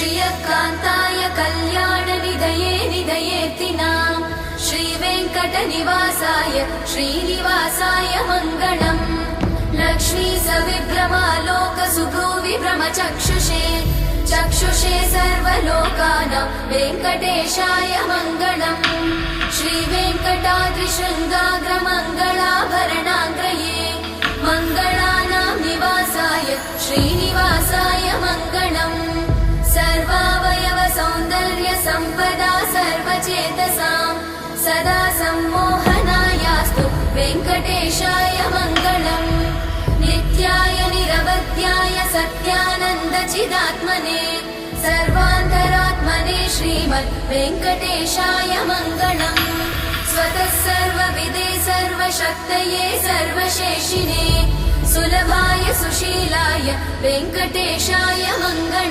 श्रियकान्ताय कल्याणनिधये निधयेऽर्थिनाम् श्रीवेङ्कटनिवासाय श्रीनिवासाय मङ्गलम् लक्ष्मी सविभ्रमालोकसुभ्रूविभ्रमचक्षुषे चक्षुषे सर्वलोकानां वेङ्कटेशाय मङ्गलम् श्रीवेङ्कटाद्रिशृङ्गाग्रमङ्गलाभरणाग्रये मङ्गलानां निवासाय श्रीनिवासाय मङ्गलम् सर्वावयव सौन्दर्य सम्पदा सर्वचेतसां सदा सम्मोहनायास्तु वेङ्कटेशाय मङ्गलम् नित्याय निरवध्याय सत्यानन्दचिदात्मने सर्वान्तरात्मने श्रीमद् वेङ्कटेशाय मङ्गलम् स्वतः सर्वविदे सर्वशक्तये सर्वशेषिने सुलभाय सुशीलाय वेङ्कटेशाय मङ्गलम्।